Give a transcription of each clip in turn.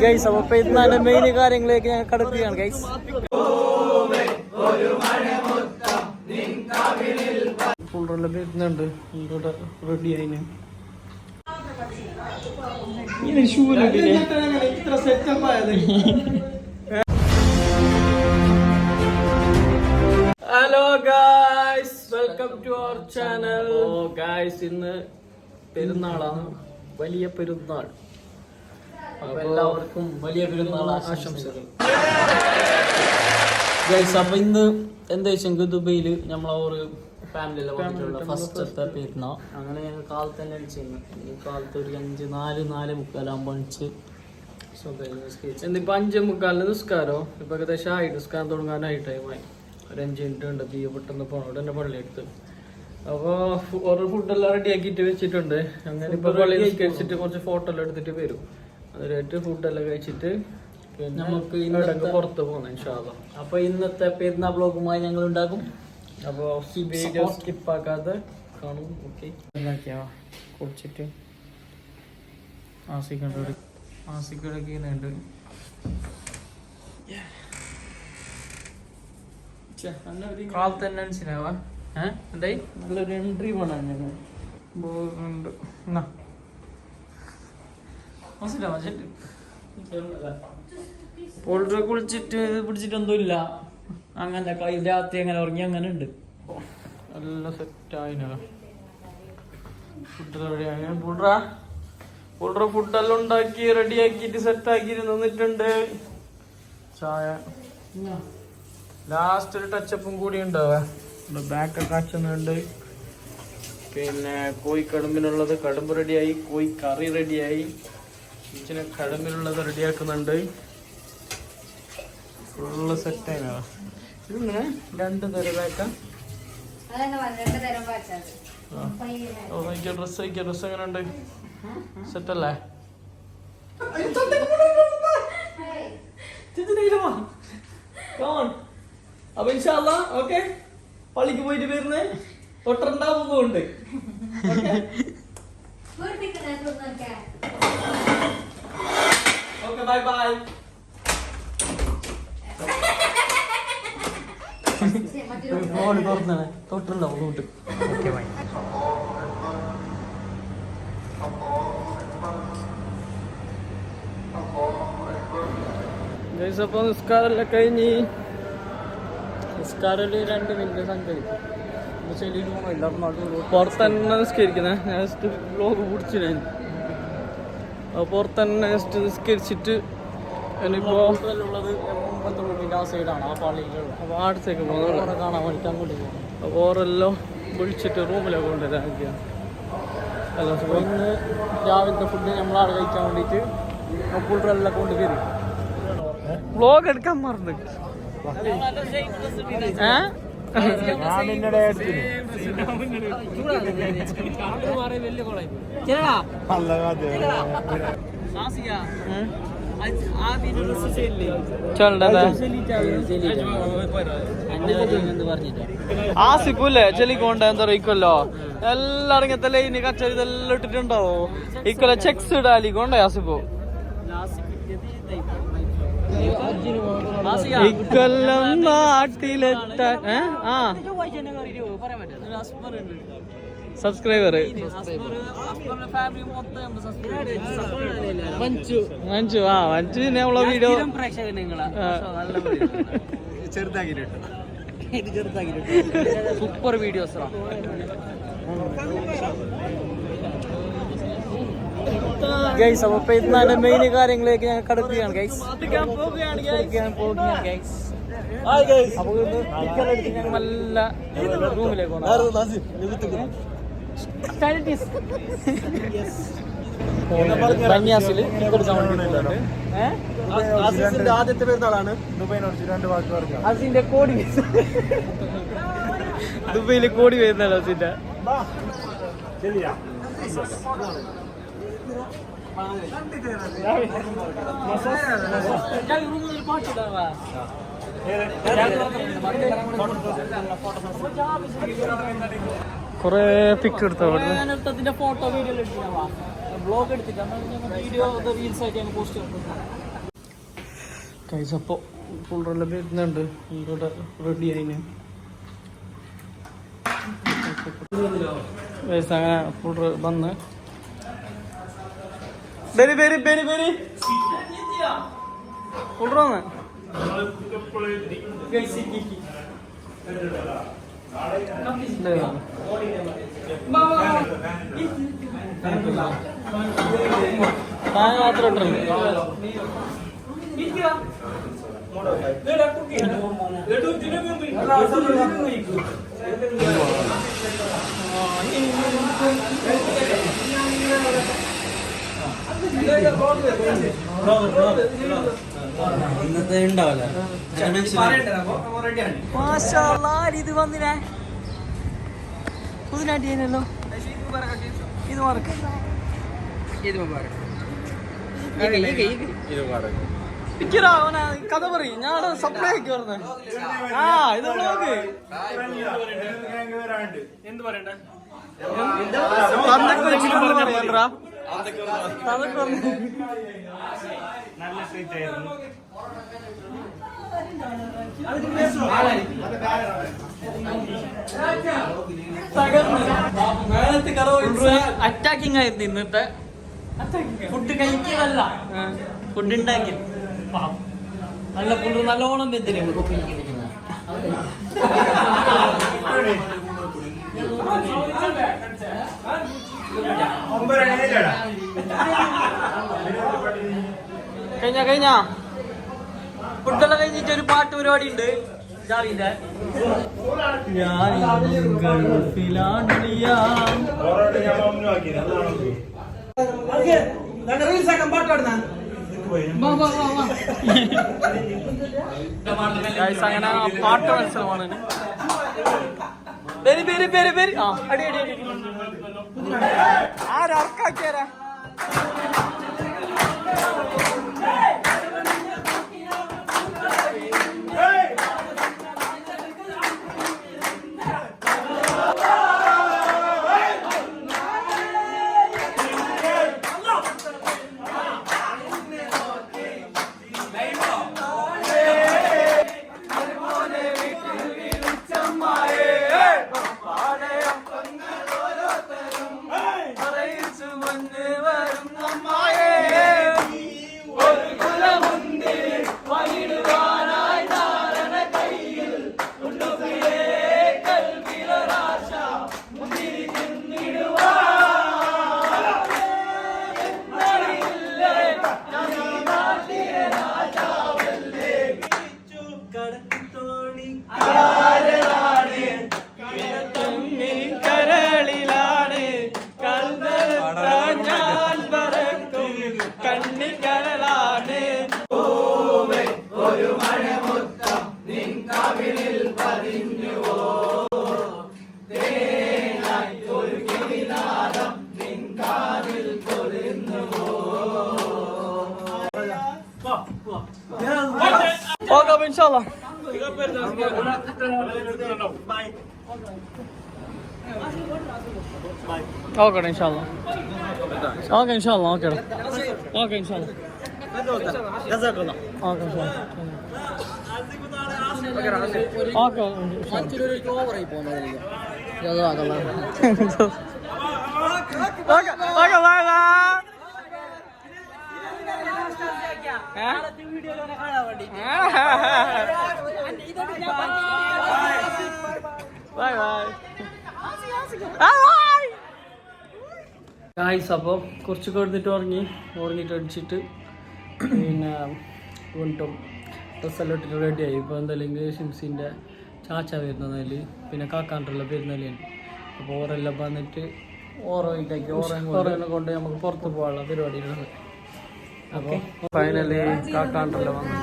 Guys അപ്പൊ പെരുന്നാളിന്റെ main കാര്യങ്ങളിലേക്ക് ഞാൻ കടക്കുകയാണ് ഗൈസ്. ഫുള്ളെല്ലാം വരുന്നുണ്ട്, റെഡി ആയിന്. ഇത്ര സെറ്റപ്പ് ആയത്. Hello guys, welcome to our channel. Guys ഇന്ന് പെരുന്നാളാണ്, വലിയ പെരുന്നാൾ. എല്ലാവർക്കും വലിയ പെരുന്നാൾ ആശംസകൾ. ഗൈസ് അപ്പൊ ഇന്ന് എന്താ വെച്ചെങ്കിൽ ദുബൈയില് നമ്മളൊരു ഫാമിലിയെല്ലാം വന്നിട്ടുള്ള ഫസ്റ്റത്തെ പെരുന്നാൾ. അങ്ങനെ ഞങ്ങൾ കാലത്ത് തന്നെ അടിച്ചിരുന്നു. ഈ കാലത്ത് ഒരു 4:45 അടിച്ച് എന്തിപ്പോ 5:45 നിസ്കാരോ. ഇപ്പൊ ഏകദേശം ആയിട്ട് നിസ്കാരം തുടങ്ങാനായി ടൈമായി. ഒരു 5 മിനിറ്റ് ഉണ്ട്. ബിയ പെട്ടെന്ന് പോകണം, തന്നെ പള്ളി എടുത്ത്. അപ്പോൾ ഓരോ ഫുഡെല്ലാം റെഡി ആക്കിയിട്ട് വെച്ചിട്ടുണ്ട്. അങ്ങനെ ഇപ്പൊ പള്ളി നിസ്കരിച്ചിട്ട് കുറച്ച് ഫോട്ടോ എല്ലാം എടുത്തിട്ട് വരും. അതിലായിട്ട് ഫുഡെല്ലാം കഴിച്ചിട്ട് പിന്നെ നമുക്ക് ഇന്നടക്ക് പുറത്ത് പോകണം ഇൻഷാ അല്ലാഹ്. അപ്പൊ ഇന്നത്തെ പെരുന്നാൾ ബ്ലോഗുമായി ഞങ്ങൾ ഉണ്ടാക്കും. അപ്പോൾ വീഡിയോ സ്കിപ്പാക്കാതെ കാണും. ഓക്കെ, കുടിച്ചിട്ട് ആസിക്കടക്കുന്നുണ്ട്. കാലത്ത് തന്നെ മനസ്സിലാവാ. എന്തായി നല്ലൊരു എൻട്രി പോണാണ് ഞങ്ങൾ. പോൾട്രി കുളിച്ചിട്ട് പിടിച്ചിട്ടൊന്നും ഇല്ല. അങ്ങനെ രാത്രി അങ്ങനെ ഉറങ്ങി അങ്ങനെ ഉണ്ട്. നല്ല സെറ്റായിന ഫുഡ് റെഡിയായി. പുൾട്ര ഫുഡെല്ലാം ഉണ്ടാക്കി റെഡിയാക്കിയിട്ട് സെറ്റാക്കി നിന്നിട്ടുണ്ട്. ചായ ലാസ്റ്റ് ഒരു ടച്ചപ്പും കൂടി ഉണ്ടാവേ. ബാക്കൊക്കെ അച്ഛനുണ്ട്. പിന്നെ കോഴിക്കടുമ്പിനുള്ളത് കടുമ്പ് റെഡിയായി, കോഴി കറി റെഡിയായി. ഇച്ചിരി കടുമ്പിനുള്ളത് റെഡിയാക്കുന്നുണ്ട്. ഫുള്ള് സെറ്റായി. ഇതിങ്ങനെ 2 തരം ബാക്കാ. ഡ്രസ് എങ്ങനെ ഉണ്ട്? സെറ്റല്ലേ? അപ്പൊ ഇൻഷാ അല്ലാഹ് ഓക്കെ, പള്ളിക്ക് പോയിട്ട് വരുന്നേ തൊട്ടുണ്ടാവുന്നുണ്ട്. Okay, bye bye. തൊട്ടുണ്ടാവുന്നുണ്ട്. Okay bye. അപ്പൊ നിസ്കാരെല്ലാം കഴിഞ്ഞ് നിസ്കാരം 2 മിനിറ്റ് സംഘടി പുറത്തന്നെ നിസ്കരിക്കുന്നേ. ഞാൻ ജസ്റ്റ് വ്ലോഗ് പിടിച്ചു. ഞാൻ പുറത്തന്നെ ജസ്റ്റ് നിസ്കരിച്ചിട്ട് ഇനിയിപ്പോ ആ സൈഡാണ് ആ പള്ളിയിലുള്ള. അപ്പോൾ ആടത്തേക്ക് പോകുന്നത് കാണാൻ വേണ്ടിയിട്ട് അങ്ങോട്ട് പോകും. അപ്പോൾ ഓരെല്ലാം വിളിച്ചിട്ട് റൂമിലൊക്കെ കൊണ്ടുവരാൻ. ഇന്ന് രാവിലത്തെ ഫുഡ് നമ്മളാടെ കഴിക്കാൻ വേണ്ടിയിട്ട് കൂട്ടരെല്ലാം കൊണ്ടുവരും. വ്ലോഗ് എടുക്കാൻ മറന്നു. ആസിഫല്ലേ ചെലിക്കൊണ്ട് എന്താ ഇക്കൊല്ലോ എല്ലാരും ഇങ്ങനത്തെ ലൈന് കച്ചറി ഇതെല്ലാം ഇട്ടിട്ടുണ്ടാവോ. ഇക്കൊല്ല ചെക്സ് ഇടാലിക്കൊണ്ടേ ആസിഫോ. ഇക്കൊല്ലം നാട്ടിലെത്താൻ സബ്സ്ക്രൈബർ മഞ്ജു മഞ്ജുവിനെ നമ്മളെ വീഡിയോ സൂപ്പർ വീഡിയോസ്. ഗൈസ് അപ്പൊ പെരുന്നാളിന്റെ മെയിൻ കാര്യങ്ങളിലേക്ക് ഞാൻ കടക്കുകയാണ് ഗൈസ്. അപ്പൊ ഞങ്ങൾ നല്ല റൂമിലേക്ക് പോകണം. ആദ്യത്തെ പെരുന്നാളാണ് അതിന്റെ കോടി. ദുബൈയില് കോടി പെരുന്നാൾ അതിന്റെ. കൊറേ പിക്ക് എടുത്തോ ഫോട്ടോ വീഡിയോ ബ്ലോഗ് എടുത്തിട്ട് വീഡിയോ റീൽസ് ആയിട്ട് പോസ്റ്റ് കഴിച്ചപ്പോൾ ഫുള്ളെല്ലാം വരുന്നുണ്ട് ഇവിടെ റെഡി ആയിന് അങ്ങനെ ഫുൾ വന്ന് ബെരി ബെരി ബെരി ബെരി ഫുൾ വന്ന് മാത്രം ഇന്നത്തെ ഉണ്ടാവില്ല ഇത് വന്നിനെ പുതിനാട്ടിയല്ലോ ഇത് മറക്ക കഥ പറയും ഞാൻ സപ്ലൈ ആക്കി പറഞ്ഞ ആ ഇത് വ്ളോഗ് എന്ത് പറയണ്ടേ നല്ല സ്ട്രീറ്റ് ആയിരുന്നു. അറ്റാക്കിംഗ് ആയിരുന്നു ഇന്നത്തെ ഫുഡ് കഴിക്കലല്ല ഫുഡ് ഉണ്ടാക്കി നല്ല ഫുഡ് നല്ലോണം വെന്തിന് കഴിഞ്ഞ ഫുഡെല്ലാം കഴിഞ്ഞിട്ട് ഒരു പാട്ട് പരിപാടി ഉണ്ട് ജാവിന്റെ ഞാൻ ഗൾഫിലാണിയ അങ്ങനെ പാട്ട് മത്സരമാണ് പേര് പേര് പേര് പേര് ആ അടി അടി അടി ആരക്കാക്കിയാരാ ഓക്കെ ഇൻഷാല്ലാ ഓക്കെ ഇൻഷാല്ലാ ഓക്കെ ഇൻഷാല്ലാ ഓക്കെ ഓക്കെ ഇൻഷാല്ലാ ഓക്കെ ഗായ്സ് അപ്പോൾ കുറച്ച് കിടന്നിട്ട് ഉറങ്ങിയിട്ട് അടിച്ചിട്ട് പിന്നെ വീണ്ടും ഡ്രസ്സെല്ലാം ഇട്ടിട്ട് റെഡിയായി. ഇപ്പോൾ എന്തായാലും ഷിംസിൻ്റെ ചാച്ച വരുന്നതിൽ പിന്നെ കാക്കാണ്ടുള്ള വരുന്നതിലാണ്. അപ്പോൾ ഓരെല്ലാം വന്നിട്ട് ഓറോയിട്ടേക്ക് ഓറോനെ കൊണ്ട് നമുക്ക് പുറത്ത് പോകാനുള്ള പരിപാടികളാണ്. അപ്പോൾ ഫൈനലി കാക്കാണ്ടല്ലോ വന്ന്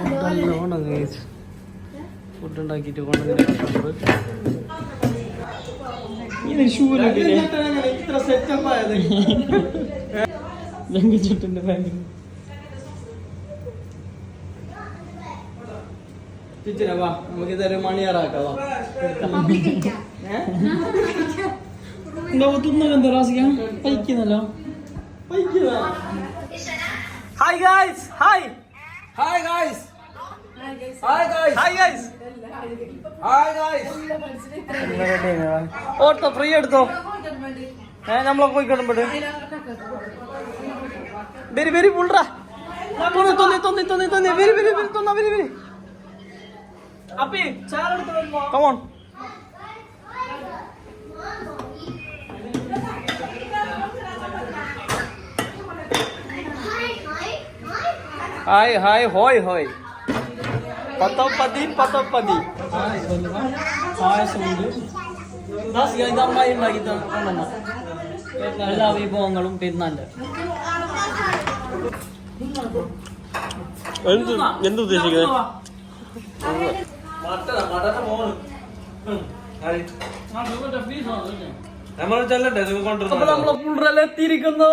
ഫുഡെല്ലാം ഉണങ്ങി ഫുഡ് ഉണ്ടാക്കിയിട്ട് കൊണ്ടുവന്നിട്ട് ഇത്ര സെറ്റപ്പ് ആയത് ലംഘിച്ചിട്ടുണ്ട് ബാങ്കിൽ വാ നമുക്ക് ഇതൊരു മണിയാറാക്കാം. എന്താ റാസിക്കാം പൈക്കുന്നല്ലോ hi guys hi hi guys auto free എടുത്തോ നമ്മളെ പോയിക്കൊണ്ടുമ്പോട്ട് വെരി വെരി പുള്ളറാ തോന്നി വെരി വെരി വെരി തോന്നാ വെരി വെരി അപ്പി കമോൺ ഹായ് ഹായ് ഹോയ് ഹോയ് പത്തോപ്പതി പായസമുണ്ട് ഇത് അമ്മായി ഉണ്ടാക്കി കൊണ്ടുവന്ന എല്ലാ വിഭവങ്ങളും പെരുന്നാൻ്റെ എന്ത് ഉദ്ദേശിക്കുന്നത്? നമ്മൾ ചെല്ലട്ടെ നമ്മളെ പുള്ളറെല്ലാം എത്തിയിരിക്കുന്നു.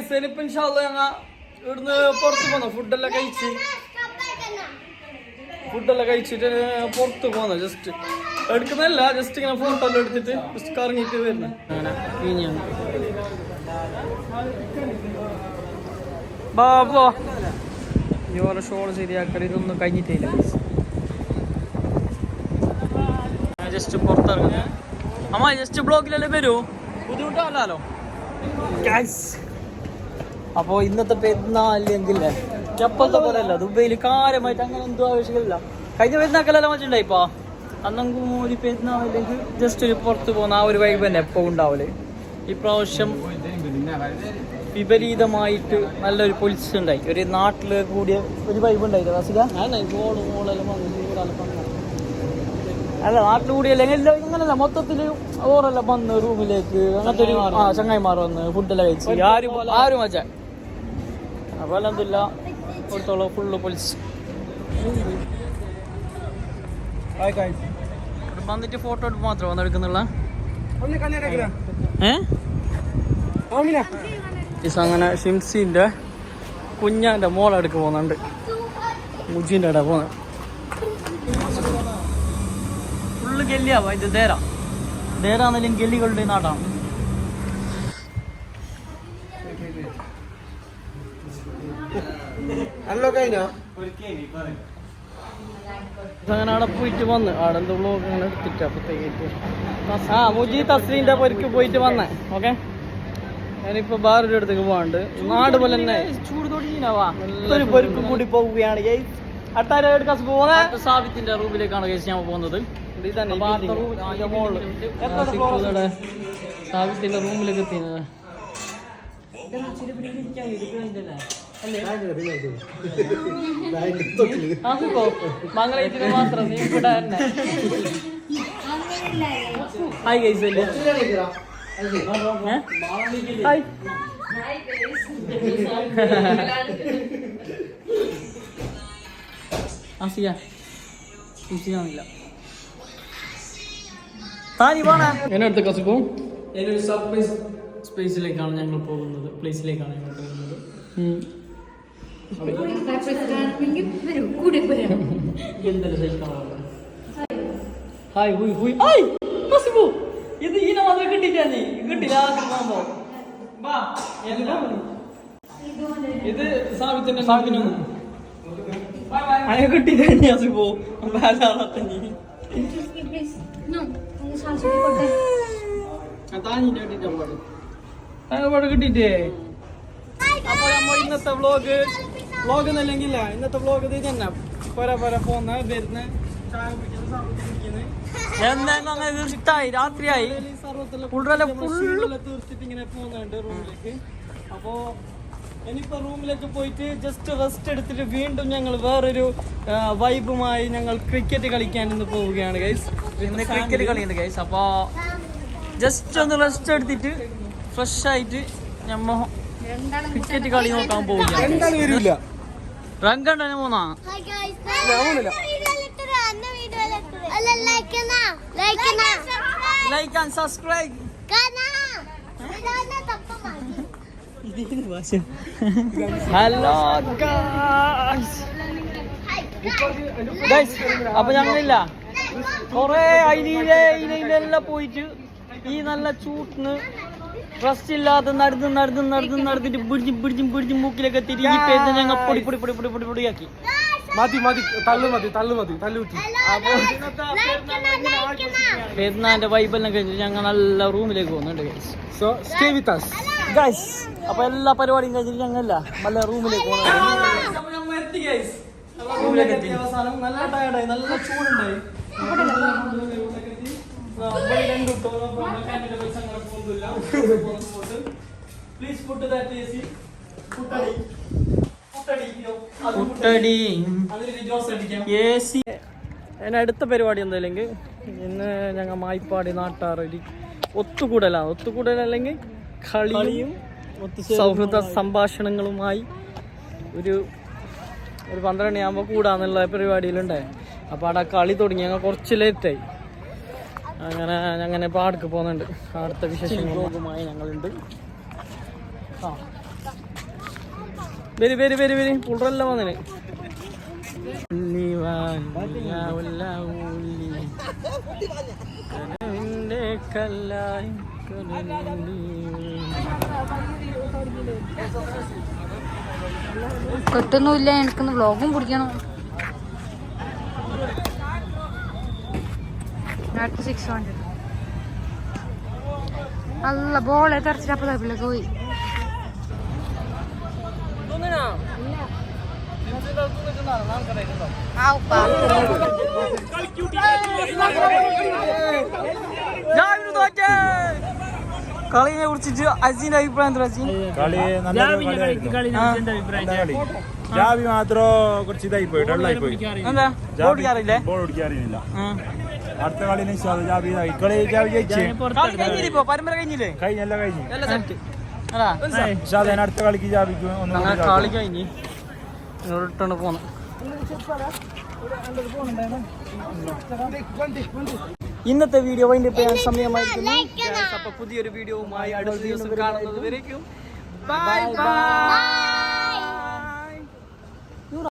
ഇനിയിപ്പോ ഇൻഷാല്ലാ ഞങ്ങ ഇവിടുന്ന് പുറത്ത് പോന്ന ഫുഡെല്ലാം കഴിച്ചിട്ട് പുറത്ത് പോന്ന ജസ്റ്റ് എടുക്കുന്നല്ല ജസ്റ്റ് ഇങ്ങനെ ഫോട്ടോ എല്ലാം എടുത്തിട്ട് ജസ്റ്റ് കറങ്ങിട്ട് വരുന്ന അങ്ങനെ ഇനിയാണ് ബാബോ ഇവരെ ഷോൾ ശരിയാക്കൽ ഇതൊന്നും കഴിഞ്ഞിട്ടില്ല. ജസ്റ്റ് പുറത്തിറങ്ങുന്ന അമ്മ ജസ്റ്റ് ബ്ലോക്കിലല്ലേ വരൂ, ബുദ്ധിമുട്ടല്ലോ. അപ്പോ ഇന്നത്തെ പെരുന്നാളില്ലെങ്കിൽ എപ്പോഴത്തെ പോലെ അല്ല, ദുബൈയിൽ കാര്യമായിട്ട് അങ്ങനെ എന്തോ ആവശ്യമില്ല. കഴിഞ്ഞ പെരുന്നാക്കലെല്ലാം വെച്ചിട്ടുണ്ടായിപ്പോ അന്നെങ്കിൽ ഒരു പെരുന്നാളില്ലെങ്കിൽ ജസ്റ്റ് ഒരു പുറത്ത് പോകുന്ന ആ ഒരു വൈബ് തന്നെ എപ്പോൾ ഉണ്ടാവല്. ഇപ്രാവശ്യം വിപരീതമായിട്ട് നല്ലൊരു പൊളിച്ച് ഉണ്ടായി, ഒരു നാട്ടില് കൂടിയ ഒരു വൈബ് ഉണ്ടായില്ല. അല്ല നാട്ടിൽ കൂടിയല്ലെങ്കിൽ ഇങ്ങനല്ല, മൊത്തത്തില് ഓറെല്ലാം വന്ന് റൂമിലേക്ക് അങ്ങനത്തെ ഒരു ചങ്ങായിമാർ വന്ന് ഫുഡെല്ലാം കഴിച്ച് ആരും വെച്ചാ. അപ്പൊ അൽഹംദുലില്ലാ പുറത്തോളം ഫുള്ള് പൊളിച്ച് വന്നിട്ട് ഫോട്ടോ എടുപ്പ് മാത്രം വന്ന് എടുക്കുന്നുള്ള അങ്ങനെ ഷിംസിന്റെ കുഞ്ഞാന്റെ മോളെടുക്ക് പോകുന്നുണ്ട്, മുജീൻ്റെ അവിടെ പോകുന്നത്. ഫുള്ള് ഗല്ലിയാവാ ഇത് ദേരാന്നല്ലെങ്കിൽ ഗല്ലികളുടെ നാടാണ്. അങ്ങനെ അവിടെ പോയിട്ട് വന്ന് അവിടെ എന്തോ ബ്ലോഗ് അങ്ങനെ എടുത്തിട്ട് അപ്പത്തേക്ക് മുജി തസ്ലീന്റെ പൊരിക്ക് പോയിട്ട് വന്നേ. ഓക്കെ, ഞാനിപ്പോ വേറൊരു അടുത്തേക്ക് പോകാണ്ട്, നാട് പോലെ തന്നെ ചൂട് തുടങ്ങിയാവാ ഒരു പൊരിക്കും കൂടി പോവുകയാണ്. സാബിത്തിന്റെ റൂമിലേക്കാണ് കേസ് ഞാൻ പോകുന്നത്. സാബിത്തിന്റെ റൂമിലേക്ക് എത്തിയത് മംഗളത്തിന് മാത്രം നീ ഇവിടെ തന്നെ. ഹായ് ഗൈസ് അല്ലേ, ഹായ് ആസിയ ില്ല താനി പോണ എന്നടുത്ത് കസിപ്പോ എന്നൊരു സർപ്രൈസ് സ്പേസിലേക്കാണ് ഞങ്ങൾ പോകുന്നത്, പ്ലേസിലേക്കാണ് ഞങ്ങൾ പോകുന്നത്. ഹായ് ഹുയ് ഹുയ് ഹായ് കസിപ്പോ ഇത് ഈന മാത്രം കിട്ടിട്ടാ നീ കിട്ടില്ല. ഇത് സാബിത്തിന്റെ സാബിനും അയ കിട്ടി കഴിഞ്ഞാസിപ്പോ കിട്ടിട്ടേ. അപ്പൊ നമ്മ ഇന്നത്തെ വ്ലോഗ് എന്നല്ലെങ്കിൽ ഇന്നത്തെ വ്ലോഗ് ഇത് തന്നെ. പോരാ പോന്ന വരുന്ന ചായ കുടിക്കുന്നത് രാത്രിയായി തീർത്തിട്ട് ഇങ്ങനെ പോകുന്നുണ്ട് റൂമിലേക്ക്. അപ്പോ ഇനിയിപ്പോ റൂമിലേക്ക് പോയിട്ട് ജസ്റ്റ് റെസ്റ്റ് എടുത്തിട്ട് വീണ്ടും ഞങ്ങൾ വേറൊരു വൈബുമായി ഞങ്ങൾ ക്രിക്കറ്റ് കളിക്കാൻ ഇന്ന് പോവുകയാണ് ഗൈസ്. ഇന്ന് ക്രിക്കറ്റ് കളിയുണ്ട് ഗൈസ്. അപ്പൊ ജസ്റ്റ് ഒന്ന് റെസ്റ്റ് എടുത്തിട്ട് ഫ്രഷ് ആയിട്ട് ഞമ്മ ക്രിക്കറ്റ് കളി നോക്കാൻ പോവുകയാണ്. റങ്കണ്ട മൂന്നാ like and subscribe. Hello guys, അപ്പൊ ഞങ്ങളില്ല കൊറേ അയിലെല്ലാം പോയിട്ട് ഈ നല്ല ചൂട്ടിന് റസ്റ്റ് ഇല്ലാതെ നടന്നിട്ട് പിടിച്ച് മൂക്കിലൊക്കെ തിരികെ പേരുന്ന ഞങ്ങൾ പൊടിയാക്കി. മതി തല്ലുകുത്തി. പെരുന്നാന്റെ വൈബെല്ലാം കഴിഞ്ഞിട്ട് ഞങ്ങൾ നല്ല റൂമിലേക്ക് പോകുന്നുണ്ട് so stay with us. Guys. അപ്പൊ എല്ലാ പരിപാടിയും കഴിഞ്ഞിട്ട് ഞങ്ങല്ല നല്ല റൂമിലേക്ക് പോകുന്നുണ്ട്. അവസാനം നല്ല ടയർഡായി, നല്ല ചൂടുണ്ടായി. അടുത്ത പരിപാടി എന്തായാലും ഇന്ന് ഞങ്ങൾ മായിപ്പാടി നാട്ടാറൊരു ഒത്തുകൂടലല്ലെങ്കിൽ കളിയും സൗഹൃദ സംഭാഷണങ്ങളുമായി ഒരു 12 മണിയാകുമ്പോൾ കൂടാന്നുള്ള പരിപാടിയിലുണ്ടായി. അപ്പോൾ അവിടെ കളി തുടങ്ങി, ഞങ്ങൾ കുറച്ച് ലേറ്റായി. അങ്ങനെ ഇപ്പോൾ ആടക്ക് പോകുന്നുണ്ട്. അടുത്ത വിശേഷങ്ങളുമായി ഞങ്ങളുണ്ട്. വരി പുള്ളറെല്ലാം വന്നിന്. കെട്ടൊന്നുമില്ല, എനിക്കൊന്ന് വ്ളോഗും പിടിക്കണം. 600 അല്ല ബോളെ തെറച്ചിട്ടപ്പോ തപ്പിലേക്ക് പോയി. കളിയെ കുറിച്ചിട്ട് അസീന്റെ അഭിപ്രായം എന്താ? ജാബി മാത്രം കുറച്ച് ഇതായി പോയി, ഡള്ളായി പോയി. എന്താ ബോൾ ഓടിക്കാറില്ലേ? ബോൾ ഓടിക്കാറില്ല. അടുത്ത കളി ജാബി കളി ജാബി ജയിച്ചേ. പരമ്പര കഴിഞ്ഞില്ലേ? കഴിഞ്ഞല്ല കഴിഞ്ഞു. പക്ഷെ അതിന് അടുത്ത കളിക്ക് ജാബിക്ക് കളി കഴിഞ്ഞ് ഇട്ടോണ്ട് പോന്നു. ഇന്നത്തെ വീഡിയോ വൈൻഡ് അപ്പ് ചെയ്യാൻ സമയമായിരിക്കുന്നു. അപ്പൊ പുതിയൊരു വീഡിയോവുമായി അടുത്ത ദിവസം കാണുന്നത് വരേക്കും ബൈ ബൈ.